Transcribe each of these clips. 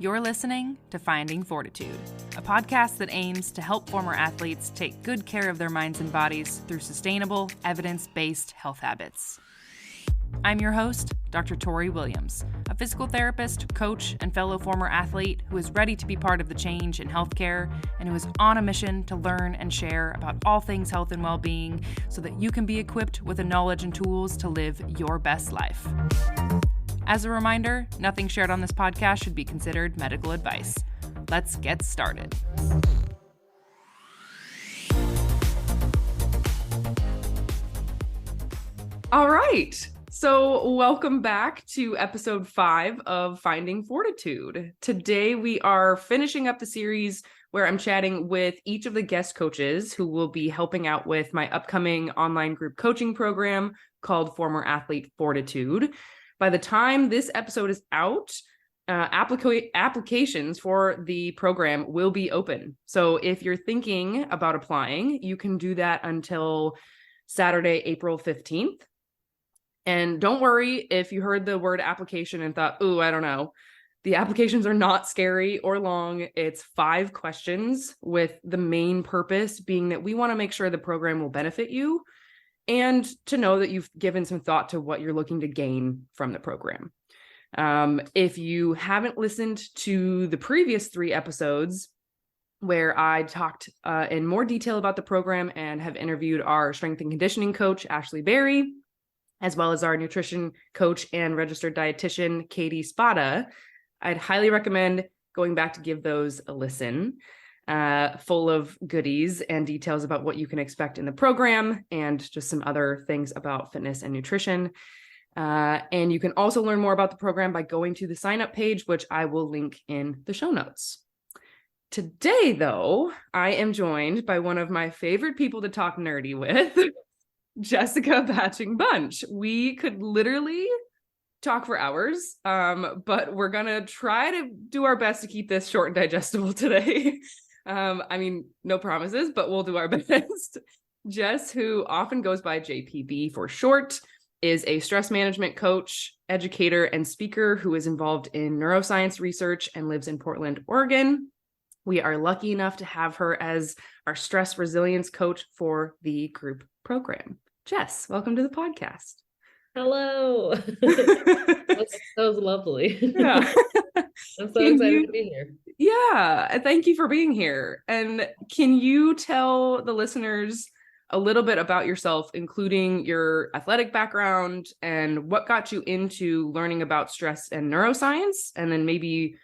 You're listening to Finding Fortitude, a podcast that aims to help former athletes take good care of their minds and bodies through sustainable, evidence-based health habits. I'm your host, Dr. Tori Williams, a physical therapist, coach, and fellow former athlete who is ready to be part of the change in healthcare and who is on a mission to learn and share about all things health and well-being so that you can be equipped with the knowledge and tools to live your best life. As a reminder, nothing shared on this podcast should be considered medical advice. Let's get started. All right. So welcome back to episode 5 of Finding Fortitude. Today we are finishing up the series where I'm chatting with each of the guest coaches who will be helping out with my upcoming online group coaching program called Former Athlete Fortitude. By the time this episode is out, applications for the program will be open. So if you're thinking about applying, you can do that until Saturday, April 15th. And don't worry if you heard the word application and thought, ooh, I don't know. The applications are not scary or long. It's 5 questions with the main purpose being that we want to make sure the program will benefit you and to know that you've given some thought to what you're looking to gain from the program. If you haven't listened to the previous 3 episodes where I talked in more detail about the program and have interviewed our strength and conditioning coach, Ashley Berry, as well as our nutrition coach and registered dietitian, Katie Spada, I'd highly recommend going back to give those a listen. Full of goodies and details about what you can expect in the program and just some other things about fitness and nutrition. And you can also learn more about the program by going to the sign-up page, which I will link in the show notes. Today, though, I am joined by one of my favorite people to talk nerdy with, Jessica Batching Bunch. We could literally talk for hours, but we're going to try to do our best to keep this short and digestible today. No promises, but we'll do our best. Jess, who often goes by JPB for short, is a stress management coach, educator, and speaker who is involved in neuroscience research and lives in Portland, Oregon. We are lucky enough to have her as our stress resilience coach for the group program. Jess, welcome to the podcast. Hello. That was lovely. Yeah. I'm so excited to be here. Yeah, thank you for being here. And can you tell the listeners a little bit about yourself, including your athletic background and what got you into learning about stress and neuroscience, and then maybe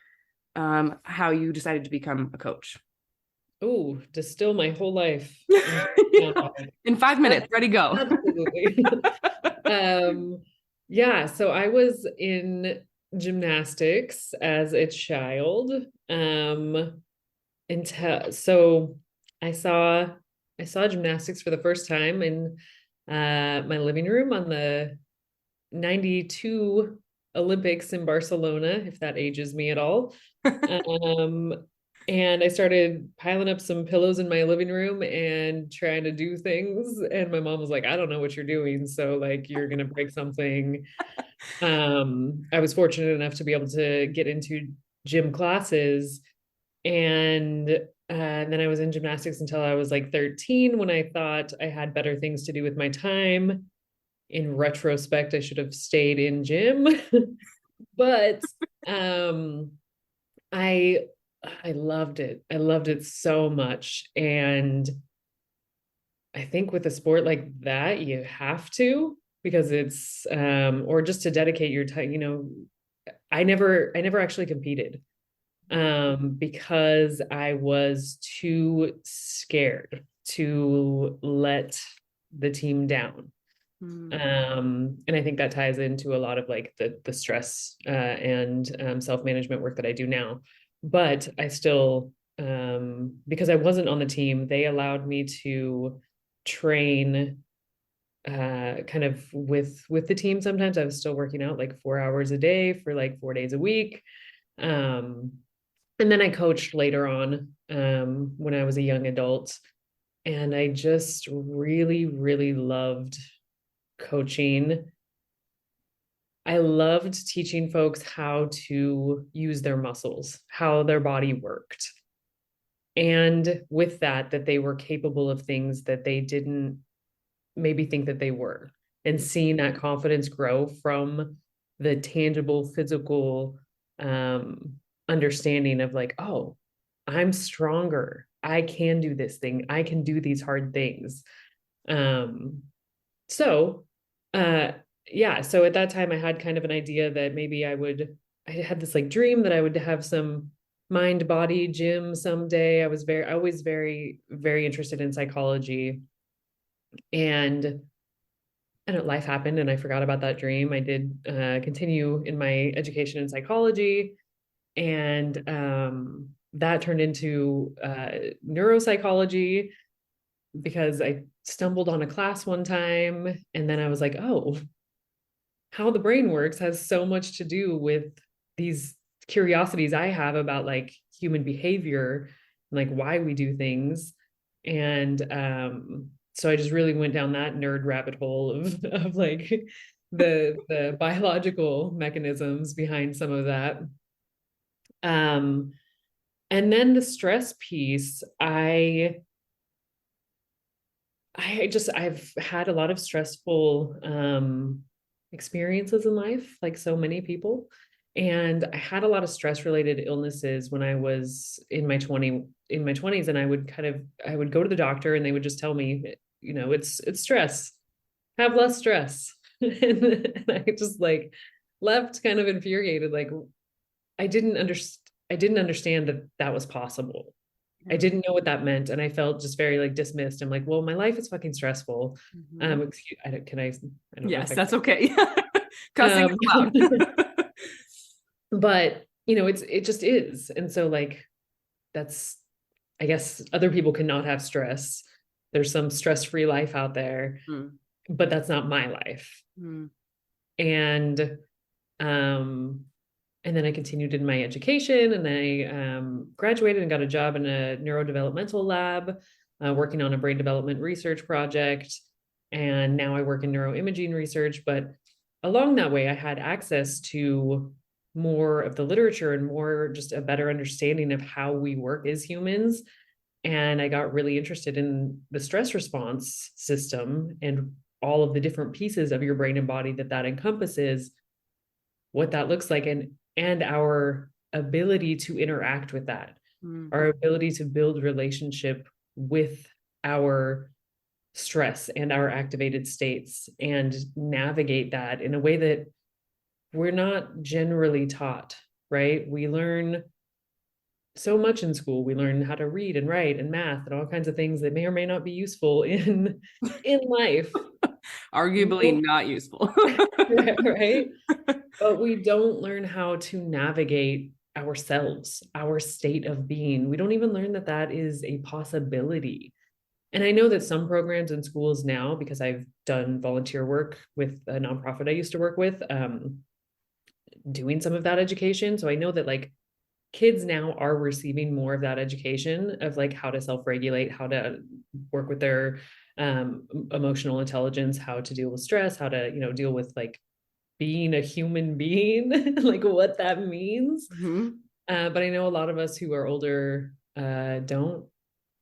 how you decided to become a coach? Oh, distill my whole life. Yeah. In 5 minutes, ready, go. Absolutely. So I was in gymnastics as a child. So I saw gymnastics for the first time in my living room on the 92 Olympics in Barcelona, if that ages me at all. And I started piling up some pillows in my living room and trying to do things. And my mom was like, I don't know what you're doing. So like, you're going to break something. I was fortunate enough to be able to get into gym classes. And then I was in gymnastics until I was like 13 when I thought I had better things to do with my time. In retrospect, I should have stayed in gym. But I loved it. I loved it so much. And I think with a sport like that, you have to, because it's, or just to dedicate your time, I never actually competed, because I was too scared to let the team down. And I think that ties into a lot of like the stress, and self-management work that I do now. But I still, because I wasn't on the team, they allowed me to train kind of with the team. Sometimes I was still working out like 4 hours a day for like 4 days a week. And then I coached later on, when I was a young adult. And I just really, really loved coaching I loved teaching folks how to use their muscles, how their body worked. And with that, that they were capable of things that they didn't maybe think that they were. And seeing that confidence grow from the tangible, physical understanding of like, oh, I'm stronger. I can do this thing. I can do these hard things. Um, so, yeah, so at that time I had kind of an idea that maybe I had this like dream that I would have some mind body gym someday. I was always very, very interested in psychology. And I know life happened and I forgot about that dream. I did continue in my education in psychology, and that turned into neuropsychology because I stumbled on a class one time, and then I was like, oh, how the brain works has so much to do with these curiosities I have about like human behavior and like why we do things. And so I just really went down that nerd rabbit hole of like the biological mechanisms behind some of that. And then the stress piece, I've had a lot of stressful experiences in life, like so many people. And I had a lot of stress related illnesses when I was in my 20s. And I would go to the doctor and they would just tell me, it's stress, have less stress. And I just like left kind of infuriated. Like I didn't understand that that was possible. I didn't know what that meant. And I felt just very like dismissed. I'm like, well, my life is fucking stressful. Excuse, I don't Yes, know if that's okay. Cussing is allowed. But it just is. And so like, that's, I guess other people cannot have stress. There's some stress-free life out there, but that's not my life. And, and then I continued in my education, and I graduated and got a job in a neurodevelopmental lab, working on a brain development research project. And now I work in neuroimaging research. But along that way, I had access to more of the literature and more just a better understanding of how we work as humans. And I got really interested in the stress response system and all of the different pieces of your brain and body that encompasses, what that looks like, and our ability to interact with that, our ability to build relationship with our stress and our activated states and navigate that in a way that we're not generally taught, right? We learn so much in school. We learn how to read and write and math and all kinds of things that may or may not be useful in life. Arguably not useful. Right? But we don't learn how to navigate ourselves, our state of being. We don't even learn that that is a possibility. And I know that some programs in schools now, because I've done volunteer work with a nonprofit I used to work with, doing some of that education. So I know that like kids now are receiving more of that education of like how to self-regulate, how to work with their emotional intelligence, how to deal with stress, how to, deal with like being a human being, like what that means. But I know a lot of us who are older don't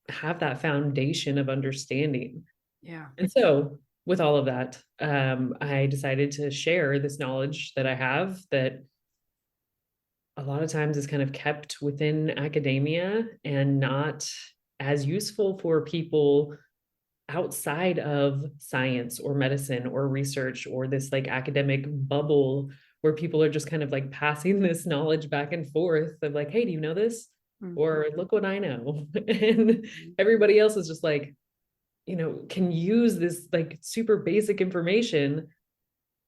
have that foundation of understanding. Yeah. And so with all of that, I decided to share this knowledge that I have that a lot of times is kind of kept within academia and not as useful for people outside of science or medicine or research or this like academic bubble where people are just kind of like passing this knowledge back and forth of like, hey, do you know this? Or look what I know. And everybody else is just like, can use this like super basic information,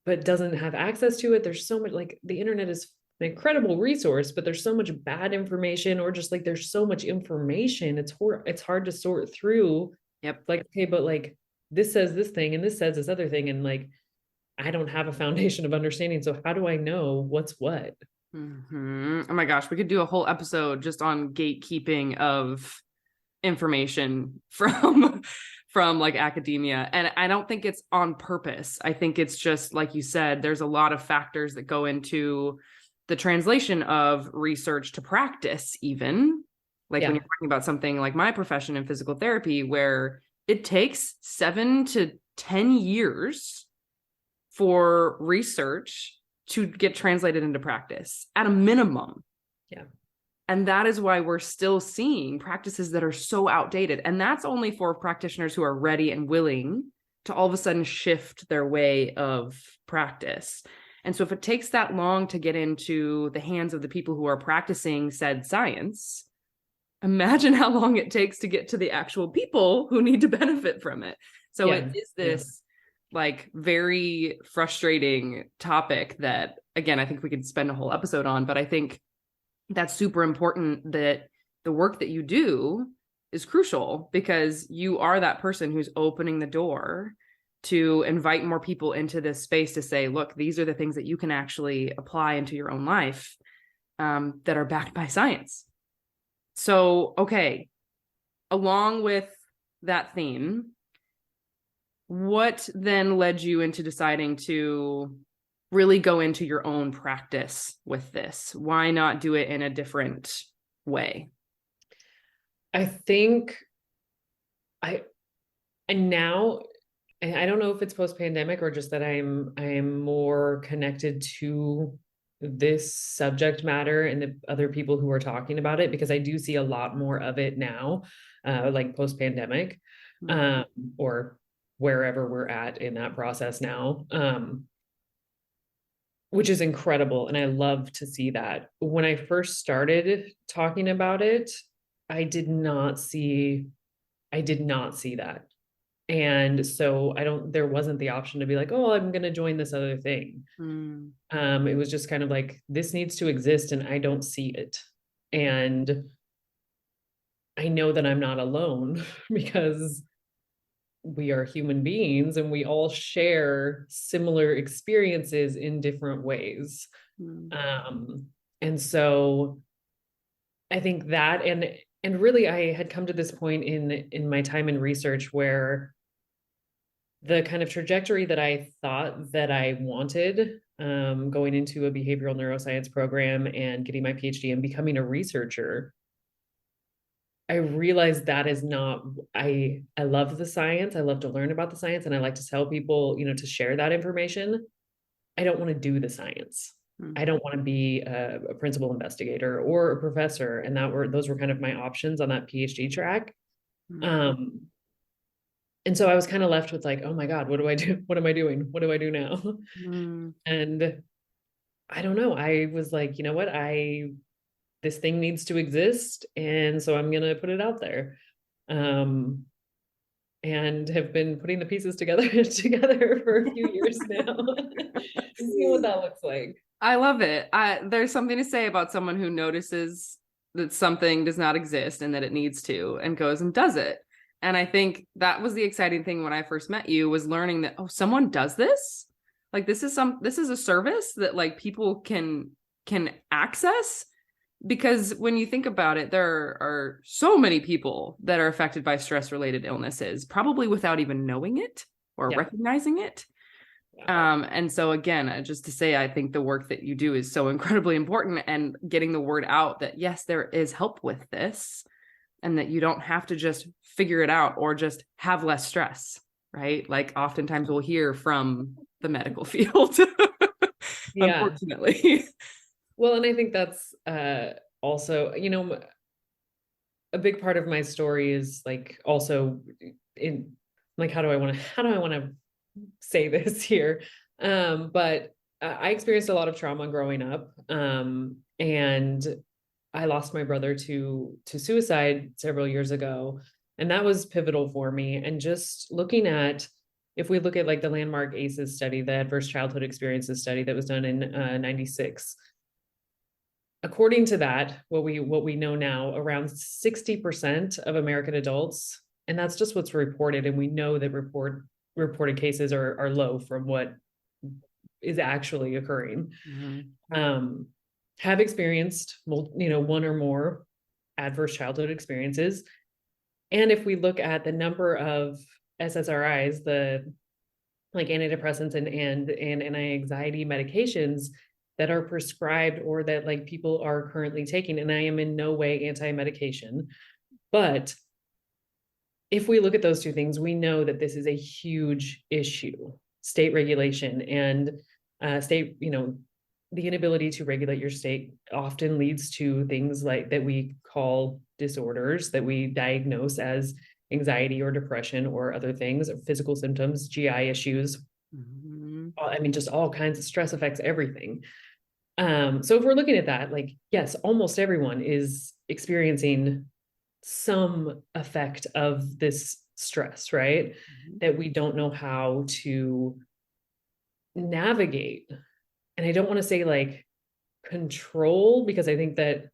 but doesn't have access to it. There's so much, like the internet is an incredible resource, but there's so much bad information, or just like there's so much information. It's hard to sort through. Yep. Like, okay, but like this says this thing and this says this other thing. And like, I don't have a foundation of understanding. So how do I know what's what? Oh my gosh, we could do a whole episode just on gatekeeping of information from from like academia. And I don't think it's on purpose. I think it's just, like you said, there's a lot of factors that go into the translation of research to practice, even like when you're talking about something like my profession in physical therapy, where it takes 7 to 10 years for research to get translated into practice at a minimum. Yeah. And that is why we're still seeing practices that are so outdated. And that's only for practitioners who are ready and willing to all of a sudden shift their way of practice. And so if it takes that long to get into the hands of the people who are practicing said science, imagine how long it takes to get to the actual people who need to benefit from it. So it is this like very frustrating topic that, again, I think we could spend a whole episode on, but I think that's super important, that the work that you do is crucial, because you are that person who's opening the door to invite more people into this space to say, look, these are the things that you can actually apply into your own life that are backed by science. So, okay, along with that theme, what then led you into deciding to really go into your own practice with this? Why not do it in a different way? I think now, and I don't know if it's post-pandemic or just that I'm more connected to this subject matter and the other people who are talking about it, because I do see a lot more of it now, like post-pandemic, or wherever we're at in that process now, which is incredible. And I love to see that. When I first started talking about it, I did not see that. And so there wasn't the option to be like, oh, I'm going to join this other thing. It was just kind of like, this needs to exist and I don't see it. And I know that I'm not alone because we are human beings and we all share similar experiences in different ways. And so I think that, and really I had come to this point in my time in research where the kind of trajectory that I thought that I wanted, going into a behavioral neuroscience program and getting my PhD and becoming a researcher, I realized that is not, I love the science. I love to learn about the science. And I like to tell people, to share that information. I don't want to do the science. I don't want to be a principal investigator or a professor. And those were kind of my options on that PhD track. And so I was kind of left with like, oh my God, what do I do? What am I doing? What do I do now? And I don't know. I was like, you know what? This thing needs to exist. And so I'm going to put it out there. And have been putting the pieces together for a few years now. See what that looks like. I love it. There's something to say about someone who notices that something does not exist and that it needs to, and goes and does it. And I think that was the exciting thing when I first met you, was learning that, oh, someone does this. Like this is a service that like people can access. Because when you think about it, there are so many people that are affected by stress-related illnesses, probably without even knowing it or recognizing it. And so again, just to say, I think the work that you do is so incredibly important, and getting the word out that yes, there is help with this, and that you don't have to just figure it out or just have less stress, right? Like oftentimes we'll hear from the medical field, unfortunately. Well, and I think that's also, a big part of my story is like also in like, how do I want to say this here? But I experienced a lot of trauma growing up, and I lost my brother to suicide several years ago, and that was pivotal for me. And just looking at, if we look at like the landmark ACEs study, the Adverse Childhood Experiences study that was done in 96. According to that, what we know now, around 60% of American adults, and that's just what's reported, and we know that reported cases are low from what is actually occurring, have experienced, one or more adverse childhood experiences. And if we look at the number of SSRIs, the like antidepressants and anti-anxiety medications that are prescribed or that like people are currently taking. And I am in no way anti-medication, but if we look at those two things, we know that this is a huge issue. State regulation and state, the inability to regulate your state often leads to things like that we call disorders that we diagnose as anxiety or depression or other things, physical symptoms, GI issues. Mm-hmm. I mean, just all kinds of stress affects everything. So if we're looking at that, like, yes, almost everyone is experiencing some effect of this stress, right? Mm-hmm. That we don't know how to navigate. And I don't want to say like control, because I think that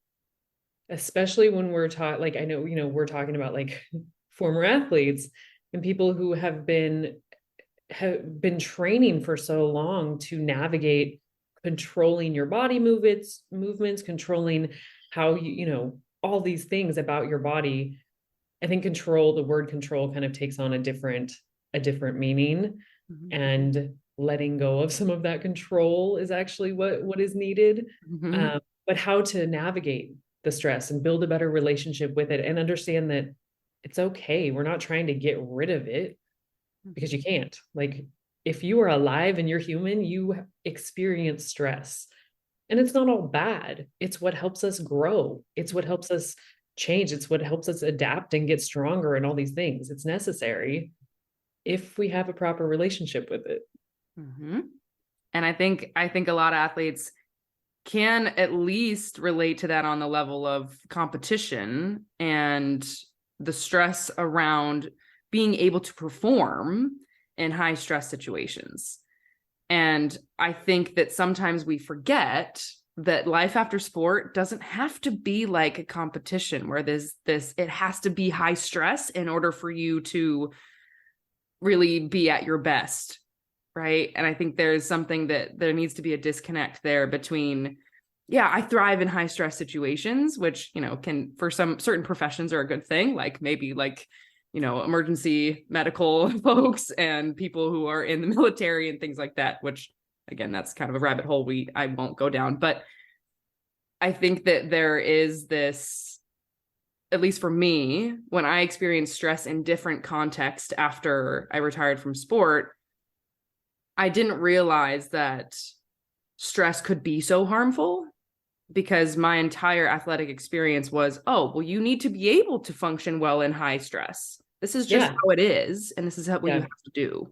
especially when we're taught, like, I know, we're talking about like former athletes and people who have been training for so long to navigate controlling your body movements, controlling how all these things about your body. I think the word control kind of takes on a different meaning. Mm-hmm. And letting go of some of that control is actually what is needed. Mm-hmm. But how to navigate the stress and build a better relationship with it and understand that it's okay. We're not trying to get rid of it, because you can't. Like, if you are alive and you're human, you experience stress. And it's not all bad. It's what helps us grow. It's what helps us change. It's what helps us adapt and get stronger and all these things. It's necessary if we have a proper relationship with it. Mm-hmm. And I think a lot of athletes can at least relate to that on the level of competition and the stress around being able to perform in high stress situations. And I think that sometimes we forget that life after sport doesn't have to be like a competition where it has to be high stress in order for you to really be at your best. Right. And I think there's something that there needs to be a disconnect there between, I thrive in high stress situations, which, can, for some certain professions, are a good thing. Like maybe emergency medical folks and people who are in the military and things like that, which again, that's kind of a rabbit hole I won't go down. But I think that there is this, at least for me, when I experienced stress in different contexts after I retired from sport, I didn't realize that stress could be so harmful, because my entire athletic experience was, you need to be able to function well in high stress. This is just how it is. And this is what you have to do.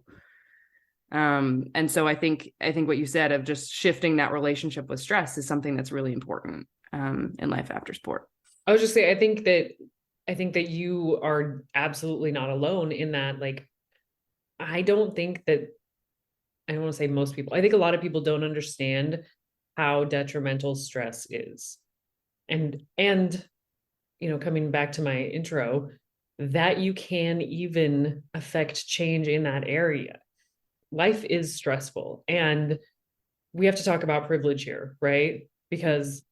And so I think what you said of just shifting that relationship with stress is something that's really important in life after sport. I was just saying, I think that you are absolutely not alone in that. Like, I don't want to say most people, I think a lot of people don't understand how detrimental stress is. And coming back to my intro, that you can even affect change in that area. Life is stressful, and we have to talk about privilege here, right? Because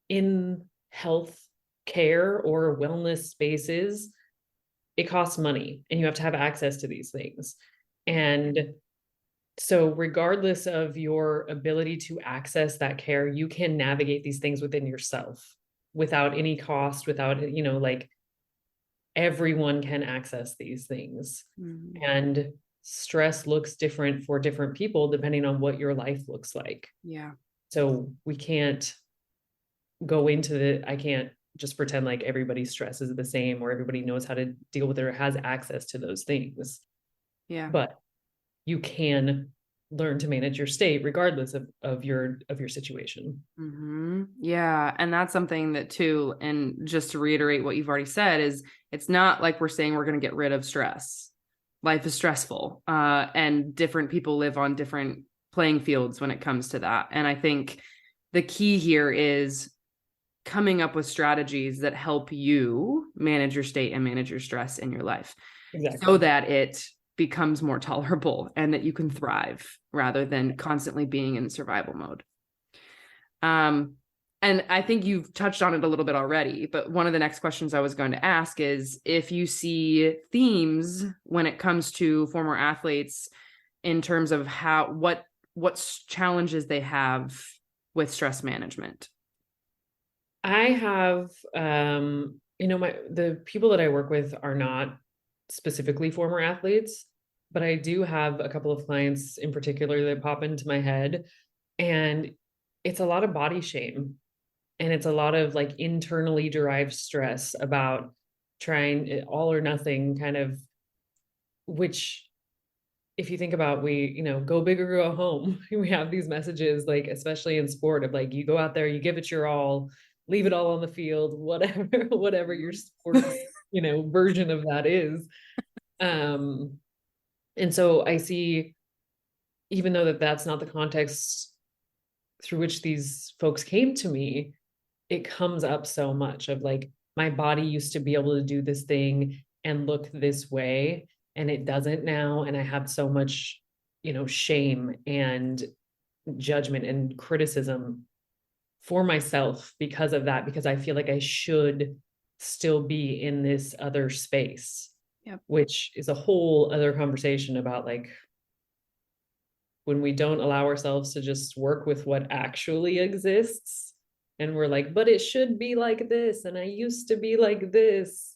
in health care or wellness spaces, it costs money and you have to have access to these things. And so regardless of your ability to access that care, you can navigate these things within yourself without any cost, without, like, everyone can access these things. Mm-hmm. And stress looks different for different people depending on what your life looks like. Yeah. So we can't I can't just pretend like everybody's stress is the same or everybody knows how to deal with it or has access to those things. Yeah. But you can learn to manage your state regardless of your situation. Mm-hmm. Yeah. And that's something that too, and just to reiterate what you've already said, is it's not like we're saying we're going to get rid of stress. Life is stressful, and different people live on different playing fields when it comes to that. And I think the key here is coming up with strategies that help you manage your state and manage your stress in your life. Exactly. So that it becomes more tolerable and that you can thrive rather than constantly being in survival mode. And I think you've touched on it a little bit already, but one of the next questions I was going to ask is if you see themes when it comes to former athletes in terms of what challenges they have with stress management. I have, the people that I work with are not specifically former athletes, but I do have a couple of clients in particular that pop into my head, and it's a lot of body shame, and it's a lot of like internally derived stress about trying all or nothing kind of, which if you think about, go big or go home. We have these messages, like, especially in sport, of like, you go out there, you give it your all, leave it all on the field, whatever your sports, version of that is. And so I see, even though that's not the context through which these folks came to me, it comes up so much of like, my body used to be able to do this thing and look this way, and it doesn't now. And I have so much, shame and judgment and criticism for myself because of that, because I feel like I should still be in this other space. Yep. Which is a whole other conversation about like, when we don't allow ourselves to just work with what actually exists, and we're like, but it should be like this, and I used to be like this,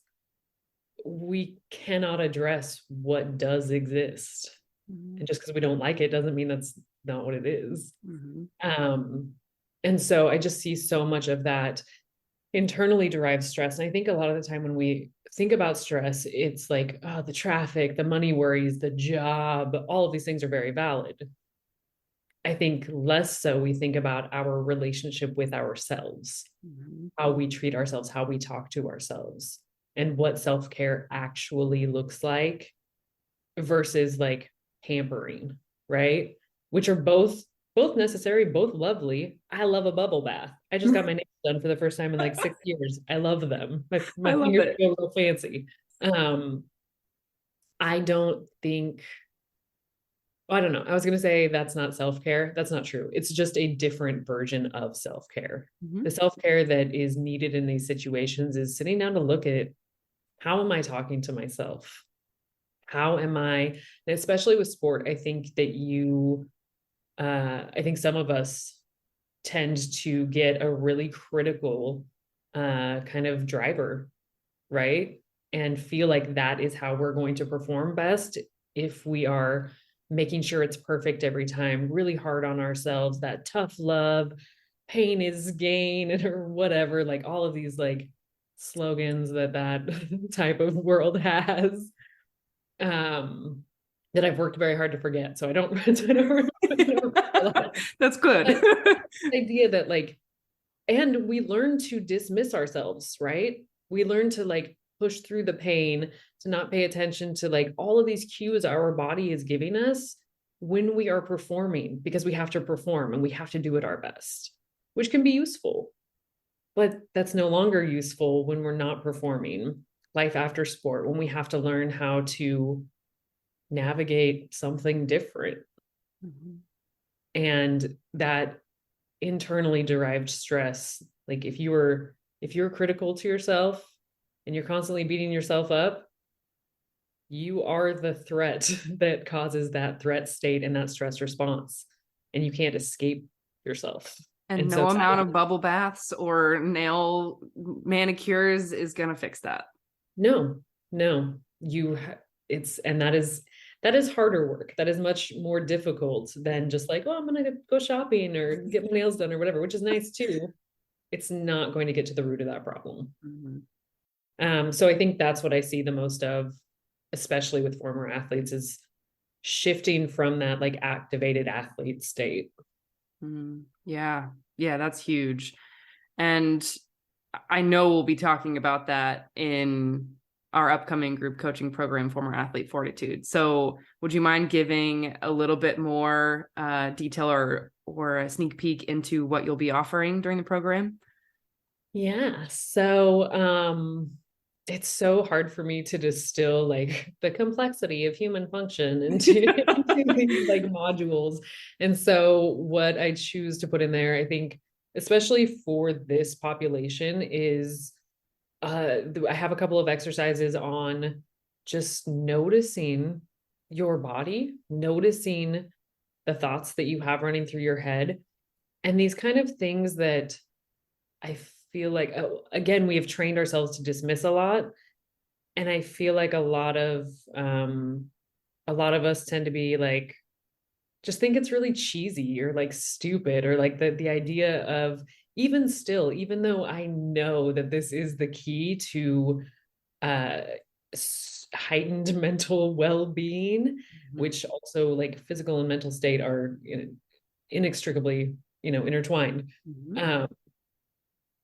we cannot address what does exist. Mm-hmm. And just because we don't like it doesn't mean that's not what it is. Mm-hmm. And so I just see so much of that internally derived stress. And I think a lot of the time when we think about stress, it's like, oh, the traffic, the money worries, the job, all of these things are very valid. I think less so we think about our relationship with ourselves, mm-hmm. how we treat ourselves, how we talk to ourselves, and what self-care actually looks like versus like pampering, right? Which are both necessary, both lovely. I love a bubble bath. I just got my nails done for the first time in like 6 years. I love them. My fingers feel real fancy. I don't think, I don't know. I was going to say that's not self-care. That's not true. It's just a different version of self-care. Mm-hmm. The self-care that is needed in these situations is sitting down to look at, how am I talking to myself? How am I, especially with sport, I think that I think some of us tend to get a really critical kind of driver, right? And feel like that is how we're going to perform best if we are making sure it's perfect every time, really hard on ourselves, that tough love, pain is gain, or whatever, like all of these like slogans that type of world has. That I've worked very hard to forget. So I don't That's good. The idea that like, and we learn to dismiss ourselves, right? We learn to like push through the pain, to not pay attention to like all of these cues our body is giving us when we are performing, because we have to perform and we have to do it our best, which can be useful, but that's no longer useful when we're not performing. Life after sport, when we have to learn how to navigate something different. Mm-hmm. And that internally derived stress, like if you're critical to yourself and you're constantly beating yourself up, you are the threat that causes that threat state and that stress response, and you can't escape yourself. And no amount of bubble baths or nail manicures is going to fix that. No, that is harder work. That is much more difficult than just like, oh, I'm going to go shopping or get my nails done or whatever, which is nice too. It's not going to get to the root of that problem. Mm-hmm. So I think that's what I see the most of, especially with former athletes, is shifting from that like activated athlete state. Mm-hmm. Yeah, that's huge. And I know we'll be talking about that in our upcoming group coaching program, Former Athlete Fortitude. So would you mind giving a little bit more detail or a sneak peek into what you'll be offering during the program? Yeah. So it's so hard for me to distill like the complexity of human function into these like modules. And so what I choose to put in there, I think especially for this population, is I have a couple of exercises on just noticing your body, noticing the thoughts that you have running through your head, and these kind of things that I feel like, again, we have trained ourselves to dismiss a lot. And I feel like a lot of us tend to be like, just think it's really cheesy or like stupid, or like the idea of, even still, even though I know that this is the key to uh heightened mental well-being, Mm-hmm. which also like physical and mental state are inextricably, intertwined. Mm-hmm. um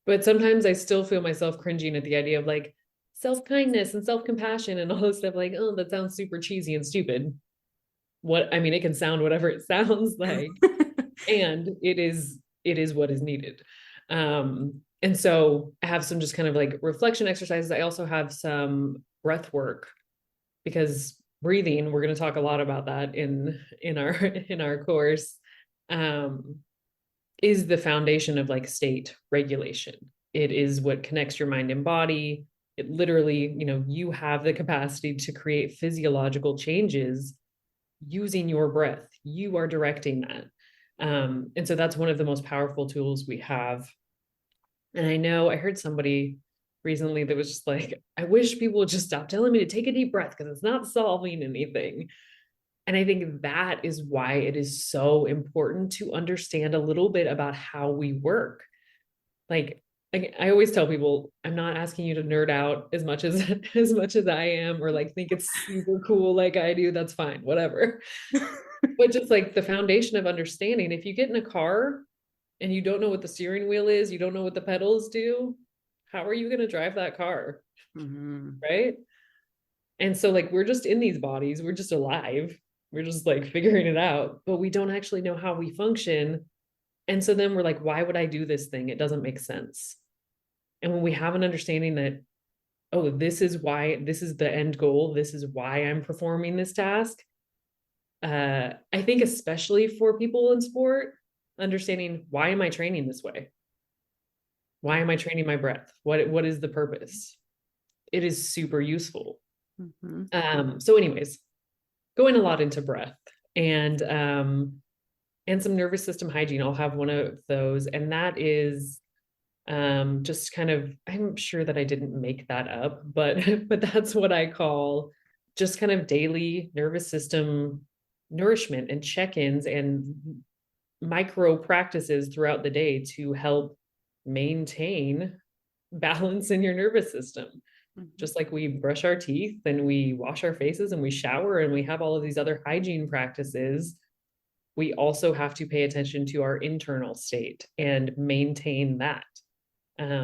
but sometimes I still feel myself cringing at the idea of like self-kindness and self-compassion and all this stuff, like, oh, that sounds super cheesy and stupid. What, I mean, it can sound whatever it sounds like, and it is what is needed. And so I have some just kind of like reflection exercises. I also have some breath work, because breathing, we're going to talk a lot about that in our in our course, um, is the foundation of like state regulation. It is what connects your mind and body. It literally, you have the capacity to create physiological changes using your breath. You are directing that. And so that's one of the most powerful tools we have. And I know I heard somebody recently that was just like, I wish people would just stop telling me to take a deep breath because it's not solving anything. And I think that is why it is so important to understand a little bit about how we work. Like, I always tell people, I'm not asking you to nerd out as much as as much as I am, or like think it's super cool like I do. That's fine, whatever. But just like the foundation of understanding, if you get in a car and you don't know what the steering wheel is, you don't know what the pedals do, how are you going to drive that car? Mm-hmm. Right. And so like we're just in these bodies, we're just alive, we're just like figuring it out, but we don't actually know how we function. And so then we're like, why would I do this thing? It doesn't make sense. And when we have an understanding that, oh, this is why, this is the end goal, this is why I'm performing this task, I think especially for people in sport, understanding, why am I training this way? Why am I training my breath? What is the purpose? It is super useful. Mm-hmm. So anyways, going a lot into breath and some nervous system hygiene. I'll have one of those, and that is just kind of, I'm sure that I didn't make that up, but but that's what I call just kind of daily nervous system nourishment and check-ins and micro practices throughout the day to help maintain balance in your nervous system. Mm-hmm. Just like we brush our teeth and we wash our faces and we shower and we have all of these other hygiene practices, we also have to pay attention to our internal state and maintain that.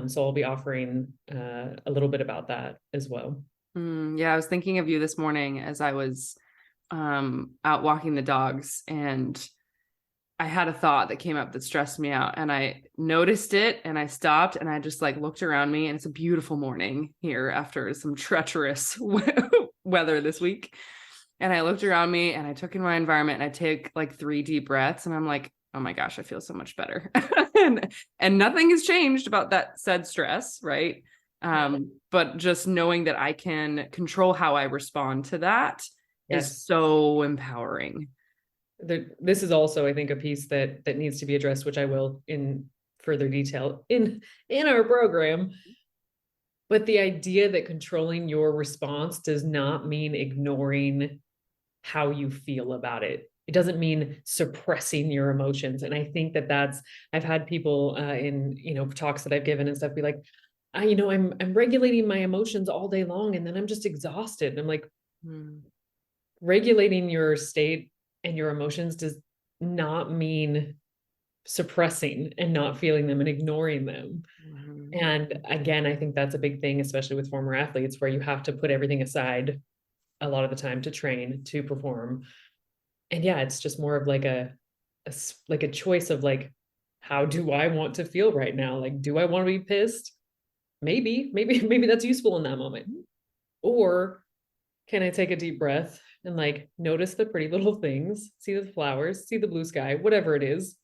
So I'll be offering a little bit about that as well. Yeah, I was thinking of you this morning as I was out walking the dogs, and I had a thought that came up that stressed me out, and I noticed it and I stopped and I just like looked around me, and it's a beautiful morning here after some treacherous weather this week. And I looked around me and I took in my environment, and I take like 3 deep breaths, and I'm like, oh my gosh, I feel so much better. and nothing has changed about that said stress, right? But just knowing that I can control how I respond to that is Yes. so empowering. This is also, I think, a piece that needs to be addressed, which I will in further detail in our program. But the idea that controlling your response does not mean ignoring how you feel about it. It doesn't mean suppressing your emotions. And I think that I've had people in, talks that I've given and stuff be like, I'm regulating my emotions all day long, and then I'm just exhausted. And I'm like, regulating your state and your emotions does not mean suppressing and not feeling them and ignoring them. And again, I think that's a big thing, especially with former athletes, where you have to put everything aside a lot of the time to train, to perform. And yeah, it's just more of like a choice of like, how do I want to feel right now? Like, do I want to be pissed? Maybe that's useful in that moment. Or can I take a deep breath and like notice the pretty little things, see the flowers, see the blue sky, whatever it is,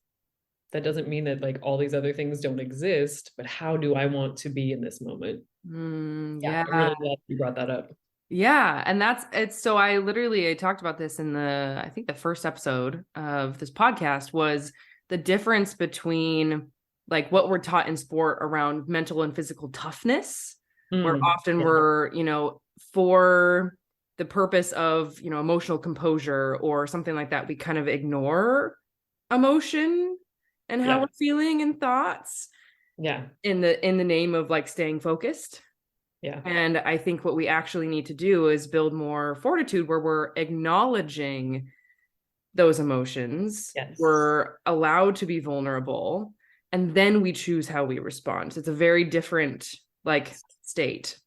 That doesn't mean that like all these other things don't exist, but how do I want to be in this moment? Yeah. I'm really glad you brought that up. Yeah. And it's so I talked about this in I think the first episode of this podcast was the difference between like what we're taught in sport around mental and physical toughness, where often we're, for the purpose of, emotional composure or something like that, we kind of ignore emotion and how we're feeling and thoughts in the name of like staying focused. And I think what we actually need to do is build more fortitude where we're acknowledging those emotions. We're allowed to be vulnerable, and then we choose how we respond. It's a very different like state.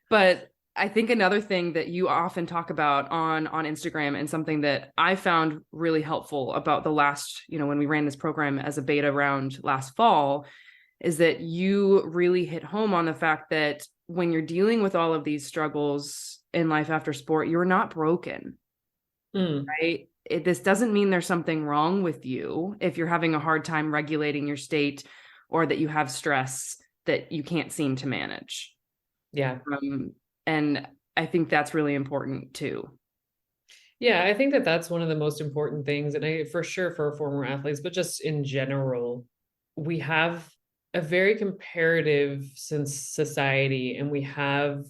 But I think another thing that you often talk about on Instagram, and something that I found really helpful about the last, when we ran this program as a beta round last fall, is that you really hit home on the fact that when you're dealing with all of these struggles in life after sport, you're not broken, right? This doesn't mean there's something wrong with you if you're having a hard time regulating your state, or that you have stress that you can't seem to manage. And I think that's really important too. Yeah, I think that that's one of the most important things. And for sure for former athletes, but just in general, we have a very comparative society, and we have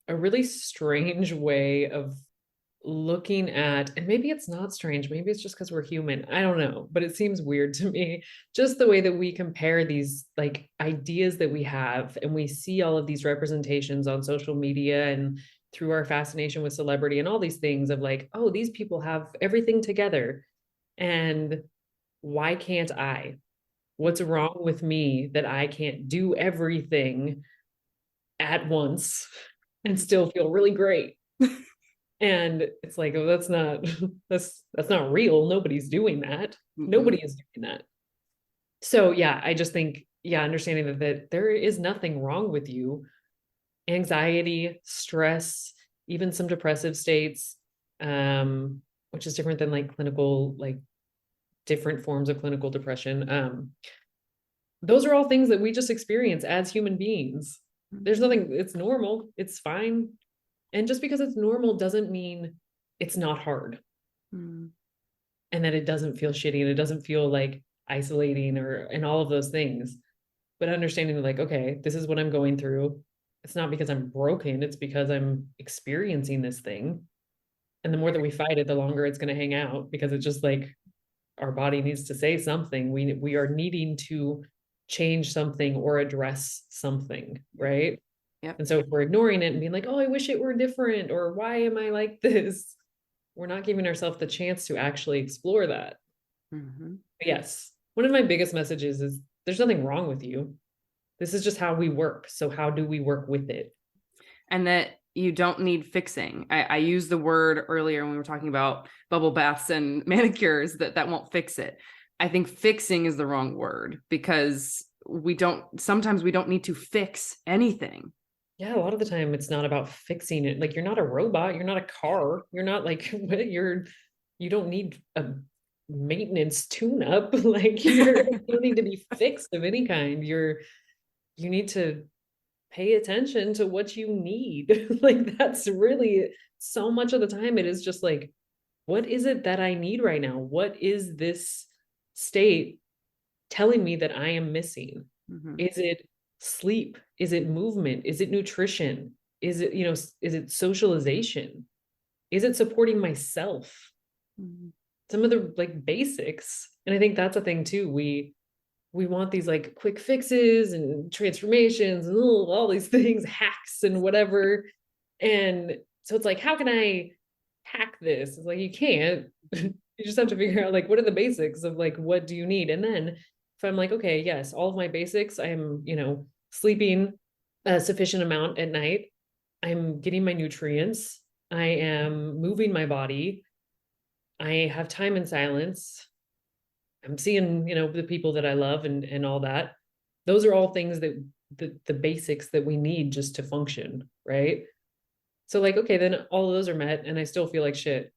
a really strange way of looking at, and maybe it's not strange, maybe it's just because we're human, I don't know, but it seems weird to me, just the way that we compare these like ideas that we have, and we see all of these representations on social media and through our fascination with celebrity and all these things of like, oh, these people have everything together, and why can't I? What's wrong with me that I can't do everything at once and still feel really great? And it's like, oh, that's not real. Nobody's doing that. Nobody is doing that. So yeah, I just think, understanding that there is nothing wrong with you. Anxiety, stress, even some depressive states, which is different than like clinical, like different forms of clinical depression. Those are all things that we just experience as human beings. There's nothing, it's normal, it's fine. And just because it's normal doesn't mean it's not hard. And that it doesn't feel shitty, and it doesn't feel like isolating and all of those things. But understanding like, okay, this is what I'm going through. It's not because I'm broken, it's because I'm experiencing this thing. And the more that we fight it, the longer it's going to hang out, because it's just like our body needs to say something. We are needing to change something or address something, right? And so if we're ignoring it and being like, oh, I wish it were different, or why am I like this? We're not giving ourselves the chance to actually explore that. Yes. One of my biggest messages is there's nothing wrong with you. This is just how we work. So how do we work with it? And that you don't need fixing. I used the word earlier when we were talking about bubble baths and manicures that won't fix it. I think fixing is the wrong word, because sometimes we don't need to fix anything. Yeah, a lot of the time it's not about fixing it. Like, you're not a robot, you're not a car, you're not like you don't need a maintenance tune-up. Like you don't need to be fixed of any kind. You need to pay attention to what you need. Like, that's really, so much of the time it is just like, what is it that I need right now? What is this state telling me that I am missing? Is it sleep? Is it movement? Is it nutrition? Is it, is it socialization? Is it supporting myself? Some of the like basics. And I think that's a thing too. We want these like quick fixes and transformations and all these things, hacks and whatever. And so it's like, how can I hack this? It's like, you can't. You just have to figure out like, what are the basics of like, what do you need? And then if I'm like, okay, yes, all of my basics, I'm, sleeping a sufficient amount at night. I'm getting my nutrients. I am moving my body. I have time in silence. I'm seeing, the people that I love and all that. Those are all things that the basics that we need just to function, right? So like, okay, then all of those are met and I still feel like shit.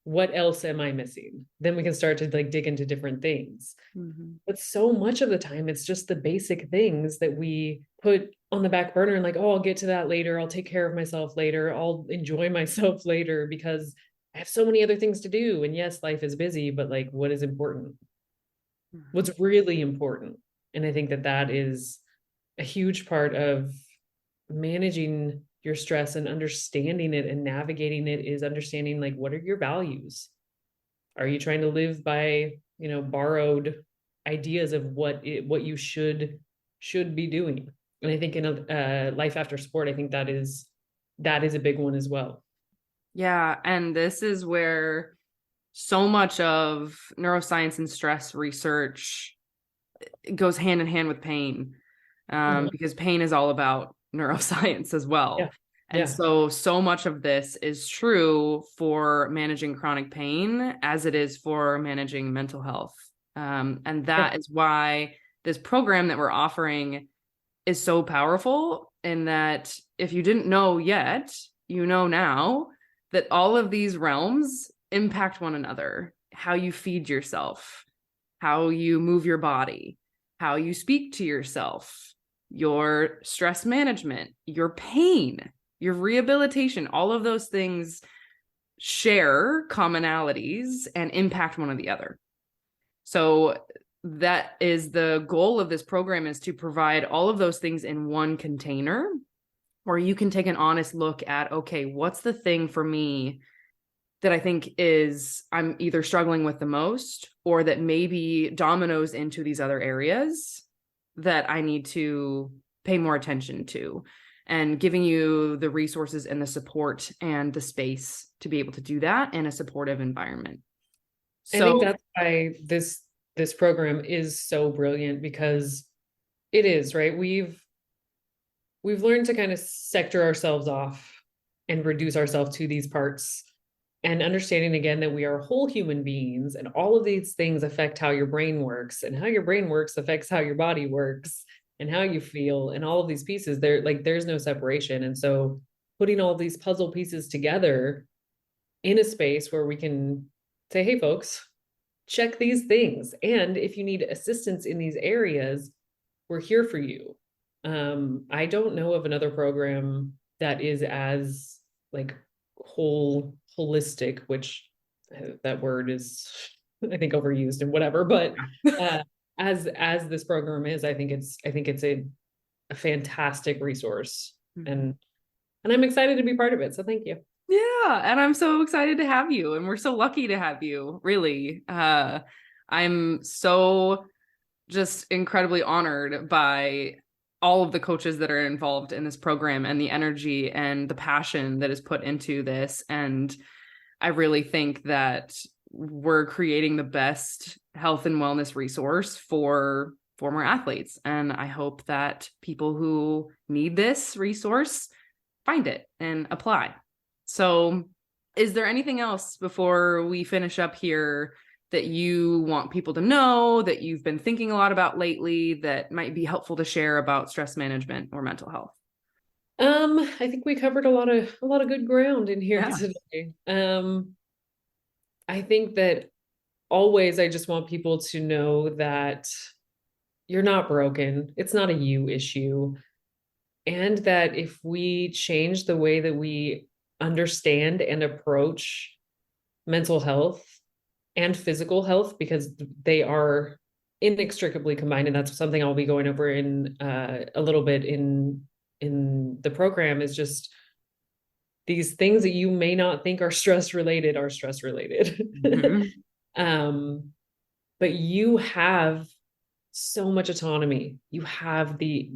what else am I missing? Then we can start to like dig into different things. Mm-hmm. But so much of the time, it's just the basic things that we put on the back burner and like, oh, I'll get to that later. I'll take care of myself later. I'll enjoy myself later because I have so many other things to do. And yes, life is busy, but like, what is important? Mm-hmm. What's really important? And I think that that is a huge part of managing your stress and understanding it and navigating it is understanding like, what are your values? Are you trying to live by, borrowed ideas of what you should be doing? And I think in a life after sport, I think that is a big one as well. Yeah, and this is where so much of neuroscience and stress research goes hand in hand with pain, because pain is all about neuroscience as well. Yeah. And Yeah. so much of this is true for managing chronic pain as it is for managing mental health. And that is why this program that we're offering is so powerful, in that if you didn't know yet, you know now that all of these realms impact one another. How you feed yourself, how you move your body, how you speak to yourself, your stress management, your pain, your rehabilitation, all of those things share commonalities and impact one or the other. So that is the goal of this program, is to provide all of those things in one container where you can take an honest look at, okay, what's the thing for me that I think is I'm either struggling with the most, or that maybe dominoes into these other areas that I need to pay more attention to, and giving you the resources and the support and the space to be able to do that in a supportive environment. I think that's why this program is so brilliant, because it is, right? We've learned to kind of sector ourselves off and reduce ourselves to these parts, and understanding again that we are whole human beings, and all of these things affect how your brain works, and how your brain works affects how your body works and how you feel, and all of these pieces there's no separation. And so putting all these puzzle pieces together in a space where we can say, hey folks, check these things, and if you need assistance in these areas, we're here for you. I don't know of another program that is as like holistic, which that word is I think overused and whatever, but as this program is, I think it's a fantastic resource. Mm-hmm. And I'm excited to be part of it, so thank you. Yeah, and I'm so excited to have you, and we're so lucky to have you, really. I'm so just incredibly honored by all of the coaches that are involved in this program, and the energy and the passion that is put into this. And I really think that we're creating the best health and wellness resource for former athletes. And I hope that people who need this resource find it and apply. So is there anything else before we finish up here that you want people to know, that you've been thinking a lot about lately, that might be helpful to share about stress management or mental health? I think we covered a lot of good ground in here today. I think that always I just want people to know that you're not broken. It's not a you issue. And that if we change the way that we understand and approach mental health and physical health, because they are inextricably combined, and that's something I'll be going over in a little bit in the program, is just these things that you may not think are stress related are stress related. Mm-hmm. But you have so much autonomy. You have the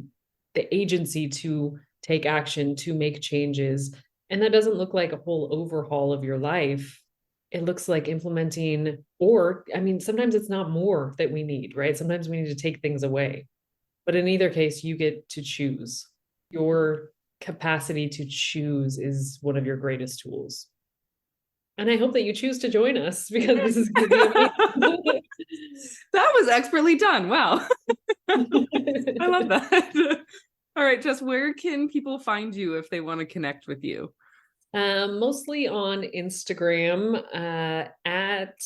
agency to take action, to make changes. And that doesn't look like a whole overhaul of your life. It looks like implementing, or, I mean, sometimes it's not more that we need, right? Sometimes we need to take things away. But in either case, you get to choose. Your capacity to choose is one of your greatest tools. And I hope that you choose to join us, because this is going to be amazing. That was expertly done. Wow. I love that. All right, Jess, where can people find you if they want to connect with you? Mostly on Instagram, at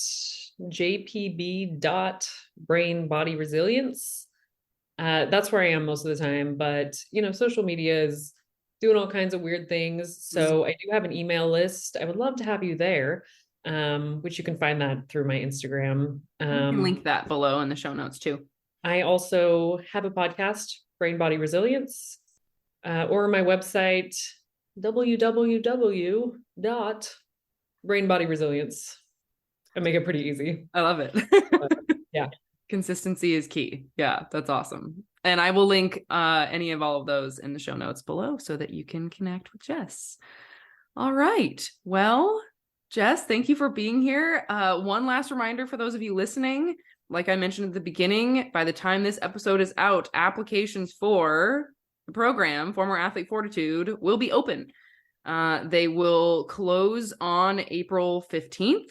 jpb.brainbodyresilience. That's where I am most of the time, but social media is doing all kinds of weird things. So I do have an email list. I would love to have you there, which you can find that through my Instagram. You can link that below in the show notes too. I also have a podcast, Brain Body Resilience, or my website, www.brainbodyresilience. I make it pretty easy. I love it. Yeah. Consistency is key. Yeah, that's awesome. And I will link any of all of those in the show notes below so that you can connect with Jess. All right. Well, Jess, thank you for being here. One last reminder for those of you listening, like I mentioned at the beginning, by the time this episode is out, applications for the program, Former Athlete Fortitude, will be open. They will close on April 15th.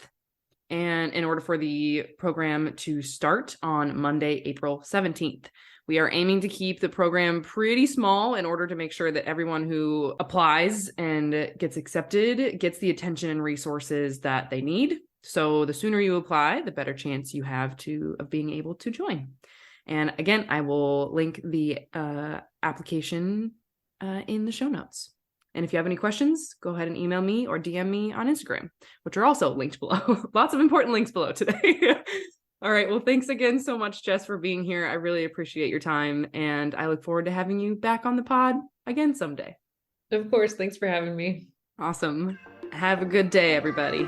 And in order for the program to start on Monday, April 17th. We are aiming to keep the program pretty small in order to make sure that everyone who applies and gets accepted gets the attention and resources that they need. So the sooner you apply, the better chance you have of being able to join. And again, I will link the application in the show notes. And if you have any questions, go ahead and email me or DM me on Instagram, which are also linked below. Lots of important links below today. All right. Well, thanks again so much, Jess, for being here. I really appreciate your time, and I look forward to having you back on the pod again someday. Of course. Thanks for having me. Awesome. Have a good day, everybody.